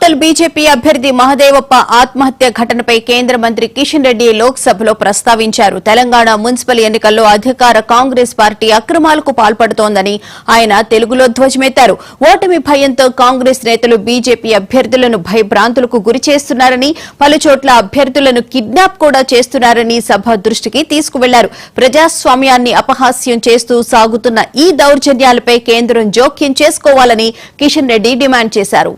Makthal BJP అభ్యర్థి మహదేవప్ప ఆత్మహత్య ఘటనపై కేంద్ర మంత్రి కిషన్ రెడ్డి లోక్సభలో ప్రస్తావించారు. తెలంగాణ మున్సిపల్ ఎన్నికల్లో అధికార కాంగ్రెస్ పార్టీ అక్రమాలకు పాల్పడుతోందని ఆయన తెలుగులో ధ్వజమెత్తారు. ఓటమి భయంతో కాంగ్రెస్ నేతలు బీజేపీ అభ్యర్థులను భయభ్రాంతులకు గురి చేస్తున్నారని, పలుచోట్ల అభ్యర్థులను కిడ్నాప్ కూడా చేస్తున్నారని సభ దృష్టికి తీసుకువెళ్లారు. ప్రజాస్వామ్యాన్ని అపహాస్యం చేస్తూ సాగుతున్న ఈ దౌర్జన్యాలపై కేంద్రం జోక్యం చేసుకోవాలని కిషన్ రెడ్డి డిమాండ్ చేశారు.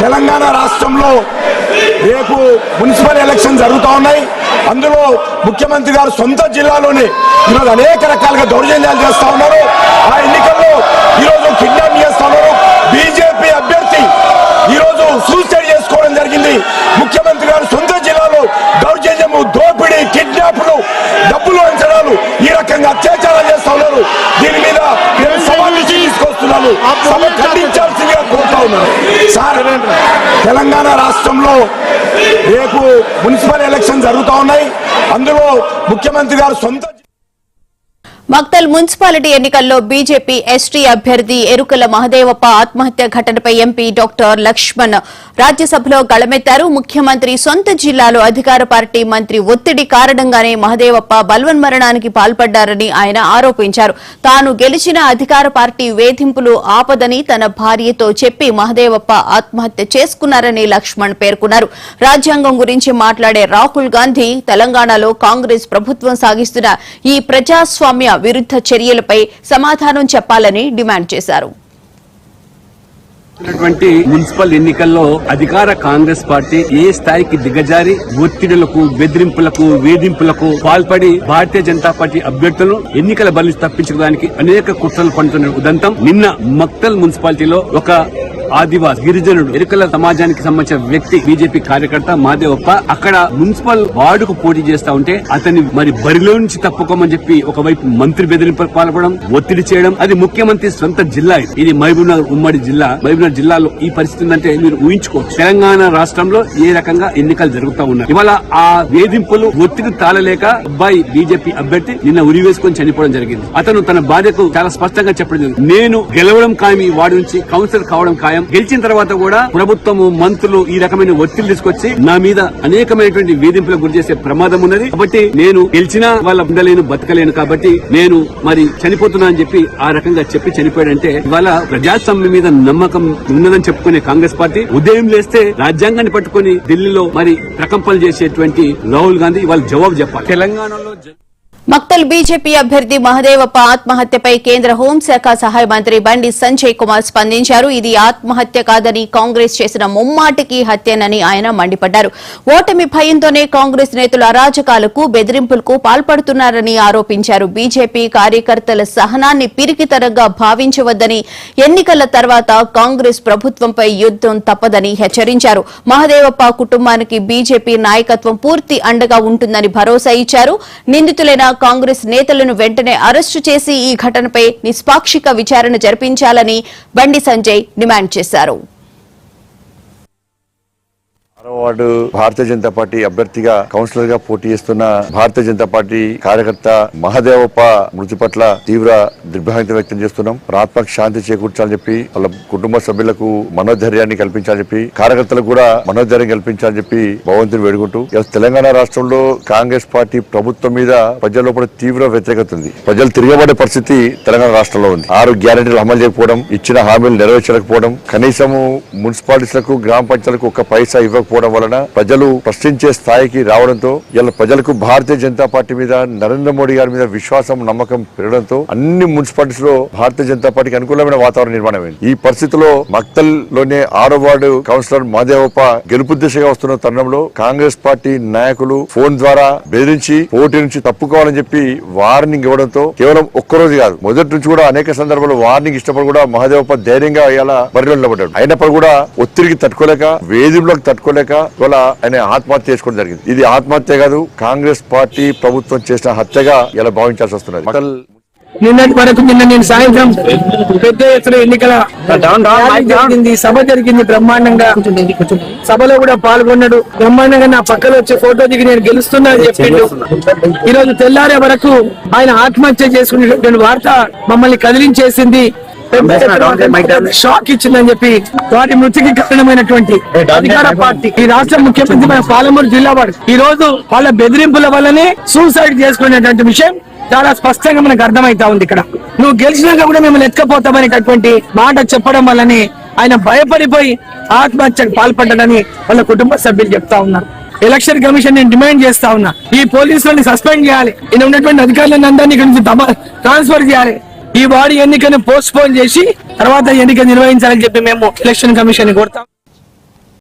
తెలంగాణ రాష్ట్రంలో రేపు మున్సిపల్ ఎలక్షన్ జరుగుతూ ఉన్నాయి. అందులో ముఖ్యమంత్రి గారు సొంత జిల్లాలోనే ఈరోజు అనేక రకాలుగా దౌర్జన్యాలు చేస్తా ఉన్నారు. ఆ ఎన్నికల్లో ఈరోజు కిడ్నాప్ చేస్తా ఉన్నారు. బీజేపీ అభ్యర్థి ఈరోజు సూసైడ్ చేసుకోవడం జరిగింది. ముఖ్యమంత్రి గారు సొంత జిల్లాలో దౌర్జన్యము, దోపిడీ, కిడ్నాప్లు, డబ్బులు వంచడాలు, ఈ రకంగా అత్యాచారాలు చేస్తా ఉన్నారు. దీని మీద సవాళ్ళు తీసుకొస్తున్నారు. సభ ఖండించాల్సిందిగా కోరుతా ఉన్నారు. తెలంగాణ రాష్ట్రంలో రేపు మున్సిపల్ ఎలక్షన్ జరుగుతూ ఉన్నాయి. అందులో ముఖ్యమంత్రి గారు సొంత మక్తల్ మున్సిపాలిటీ ఎన్నికల్లో బీజేపీ ఎస్టీ అభ్యర్థి ఎరుకల మహదేవప్ప ఆత్మహత్య ఘటనపై ఎంపీ డాక్టర్ లక్ష్మణ్ రాజ్యసభలో గళమెత్తారు. ముఖ్యమంత్రి సొంత జిల్లాలో అధికార పార్టీ మంత్రి ఒత్తిడి కారణంగానే మహదేవప్ప బలవన్మరణానికి పాల్పడ్డారని ఆయన ఆరోపించారు. తాను గెలిచిన అధికార పార్టీ వేధింపులు ఆపదని తన భార్యతో చెప్పి మహదేవప్ప ఆత్మహత్య చేసుకున్నారని లక్ష్మణ్ పేర్కొన్నారు. రాజ్యాంగం గురించి మాట్లాడే రాహుల్ గాంధీ తెలంగాణలో కాంగ్రెస్ ప్రభుత్వం సాగిస్తున్న ఈ ప్రజాస్వామ్య విరుద్ధ చర్యలపై సమాధానం చెప్పాలని డిమాండ్ చేశారు. మున్సిపల్ ఎన్నికల్లో అధికార కాంగ్రెస్ పార్టీ ఏ స్థాయికి దిగజారి ఒత్తిడులకు, బెదిరింపులకు, వేధింపులకు పాల్పడి భారతీయ జనతా పార్టీ అభ్యర్థులను ఎన్నికల బలి తప్పించుకోవడానికి అనేక కుట్రలు పడుతున్న ఉదంతం నిన్న మక్తల్ మున్సిపాలిటీలో ఒక ఆదివాసి గిరిజనుడు ఎరుకల సమాజానికి సంబంధించిన వ్యక్తి బీజేపీ కార్యకర్త మహదేవప్ప అక్కడ మున్సిపల్ వార్డుకు పోటీ చేస్తా ఉంటే అతన్ని మరి బరిలో నుంచి తప్పుకోమని చెప్పి ఒకవైపు మంత్రి బెదిరింపులకు పాల్పడడం, ఒత్తిడి చేయడం. అది ముఖ్యమంత్రి సొంత జిల్లా. ఇది మహబూబ్నగర్ ఉమ్మడి జిల్లా. మహబూబ్నగర్ జిల్లాలో ఈ పరిస్థితి ఉందంటే మీరు ఊహించుకోవచ్చు. తెలంగాణ రాష్ట్రంలో ఏ రకంగా ఎన్నికలు జరుగుతూ ఉన్నాయి. ఇవాళ ఆ వేధింపులు, ఒత్తిడి తాళలేక అబ్బాయి బీజేపీ అభ్యర్థి నిన్న ఉరి వేసుకొని చనిపోవడం జరిగింది. అతను తన భార్యకు చాలా స్పష్టంగా చెప్పడం జరిగింది, నేను గెలవడం ఖాయం, ఈ వార్డు నుంచి కౌన్సిలర్ కావడం ఖాయం. గెలిచిన తర్వాత కూడా ప్రభుత్వము, మంత్రులు ఈ రకమైన ఒత్తిడి తీసుకొచ్చి నా మీద అనేకమైనటువంటి వేధింపులకు గురి చేసే ప్రమాదం ఉన్నది. కాబట్టి నేను గెలిచినా వాళ్ళ ఉండలేను, బతకలేను, కాబట్టి నేను మరి చనిపోతున్నా అని చెప్పి ఆ రకంగా చెప్పి చనిపోయాడంటే ఇవాళ ప్రజాస్వామ్యం మీద నమ్మకం ఉన్నదని చెప్పుకునే కాంగ్రెస్ పార్టీ ఉదయం లేస్తే రాజ్యాంగాన్ని పట్టుకుని ఢిల్లీలో మరి ప్రకంపనలు చేసేటువంటి రాహుల్ గాంధీ ఇవాళ జవాబు చెప్పాలి. తెలంగాణలో మక్తల్ బీజేపీ అభ్యర్థి మహదేవప్ప ఆత్మహత్యపై కేంద్ర హోంశాఖ సహాయ మంత్రి బండి సంజయ్ కుమార్ స్పందించారు. ఇది ఆత్మహత్య కాదని కాంగ్రెస్ చేసిన ముమ్మాటికి హత్యనని ఆయన మండిపడ్డారు. ఓటమి భయంతోనే కాంగ్రెస్ నేతలు అరాజకాలకు, బెదిరింపులకు పాల్పడుతున్నారని ఆరోపించారు. బీజేపీ కార్యకర్తల సహనాన్ని పిరికితనంగా భావించవద్దని, ఎన్నికల తర్వాత కాంగ్రెస్ ప్రభుత్వంపై యుద్దం తప్పదని హెచ్చరించారు. మహదేవప్ప కుటుంబానికి బీజేపీ నాయకత్వం పూర్తి అండగా ఉంటుందని భరోసా ఇచ్చారు. నిందితులైన కాంగ్రెస్ నేతలను వెంటనే అరెస్టు చేసి ఈ ఘటనపై నిష్పాక్షిక విచారణ జరిపించాలని బండి సంజయ్ డిమాండ్ చేశారు. వార్డు భారతీయ జనతా పార్టీ అభ్యర్థిగా కౌన్సిలర్ గా పోటీ చేస్తున్న భారతీయ జనతా పార్టీ కార్యకర్త మహదేవప్ప మృతి పట్ల తీవ్ర దిగ్భ్రాంతి వ్యక్తం చేస్తున్నాం. ఆత్మకు శాంతి చేకూర్చాలని చెప్పి, వాళ్ళ కుటుంబ సభ్యులకు మనోధైర్యాన్ని కల్పించాలని చెప్పి, కార్యకర్తలకు కూడా మనోధైర్యం కల్పించాలని చెప్పి భగవంతుని వేడుకుంటూ తెలంగాణ రాష్ట్రంలో కాంగ్రెస్ పార్టీ ప్రభుత్వం మీద ప్రజల లోపల తీవ్ర వ్యతిరేకత ఉంది. ప్రజలు తిరగబడే పరిస్థితి తెలంగాణ రాష్ట్రంలో ఉంది. 6 గ్యారెంటీలు అమలు చేయకపోవడం, ఇచ్చిన హామీలు నెరవేర్చకపోవడం, కనీసము మున్సిపాలిటీలకు, గ్రామ పంచాయతీలకు 1 పైసా ఇవ్వకపోవడం, లేకపోవడం వలన ప్రజలు ప్రశ్నించే స్థాయికి రావడంతో ఇలా ప్రజలకు భారతీయ జనతా పార్టీ మీద నరేంద్ర మోడీ గారి మీద విశ్వాసం నమ్మకం పెరగడంతో అన్ని మున్సిపాలిటీస్ లో భారతీయ జనతా పార్టీకి అనుకూలమైన వాతావరణం నిర్మాణమైంది. ఈ పరిస్థితిలో మక్తల్ లోనే 6వ వార్డు కౌన్సిలర్ మహదేవప్ప గెలుపు దిశగా వస్తున్న తరుణంలో కాంగ్రెస్ పార్టీ నాయకులు ఫోన్ ద్వారా బెదిరించి పోటీ నుంచి తప్పుకోవాలని చెప్పి వార్నింగ్ ఇవ్వడంతో కేవలం ఒక్కరోజు కాదు, మొదటి నుంచి కూడా అనేక సందర్భాల్లో వార్నింగ్ ఇష్టపడి కూడా మహదేవప్ప ధైర్యంగా ఇలా బరిలో నిలబడ్డాడు. అయినప్పుడు కూడా ఒత్తిడికి తట్టుకోలేక, వేధింపులకు తట్టుకోలేక ఇవాళ ఆయన ఆత్మహత్య చేసుకోవడం జరిగింది. ఇది ఆత్మహత్య కాదు, కాంగ్రెస్ పార్టీ ప్రభుత్వం చేసిన హత్యగా ఇలా భావించాల్సి వస్తున్నది. నిన్నటి వరకు నేను సాయంత్రం పెద్ద ఎత్తున ఎన్నికల జరిగింది, సభ జరిగింది బ్రహ్మాండంగా. సభలో కూడా పాల్గొన్నాడు. బ్రహ్మాండంగా నా పక్కన వచ్చి ఫోటో దిగి నేను గెలుస్తున్నా అని చెప్పిండు. ఈ రోజు తెల్లారే వరకు ఆయన ఆత్మహత్య చేసుకునేటువంటి వార్త మమ్మల్ని కదిలించేసింది, షాక్ ఇచ్చిందని చెప్పి వాటి మృతికి కారణమైనటువంటి అధికార పార్టీ ఈ రాష్ట్ర ముఖ్యమంత్రి మన పాలమూరు జిల్లా వాడు ఈ రోజు వాళ్ళ బెదిరింపుల వల్లనే సూసైడ్ చేసుకునేటువంటి విషయం చాలా స్పష్టంగా మనకు అర్థమైతా ఉంది. ఇక్కడ నువ్వు గెలిచినాక కూడా మిమ్మల్ని ఎత్తుకపోతామనేటటువంటి మాట చెప్పడం వల్లనే ఆయన భయపడిపోయి ఆత్మహత్యకు పాల్పడ్డాడని వాళ్ళ కుటుంబ సభ్యులు చెప్తా ఉన్నారు. ఎలక్షన్ కమిషన్ నేను డిమాండ్ చేస్తా ఉన్నా, ఈ పోలీసులను సస్పెండ్ చేయాలి, ఈయన ఉన్నటువంటి అధికారులను అందరినీ ఇక్కడ నుంచి ట్రాన్స్ఫర్ చేయాలి, ఈ వార్డు ఎన్నికను పోస్ట్ పోన్ చేసి తర్వాత ఎన్నిక నిర్వహించాలని చెప్పి మేము ఎలక్షన్ కమిషన్ కోరుతాం.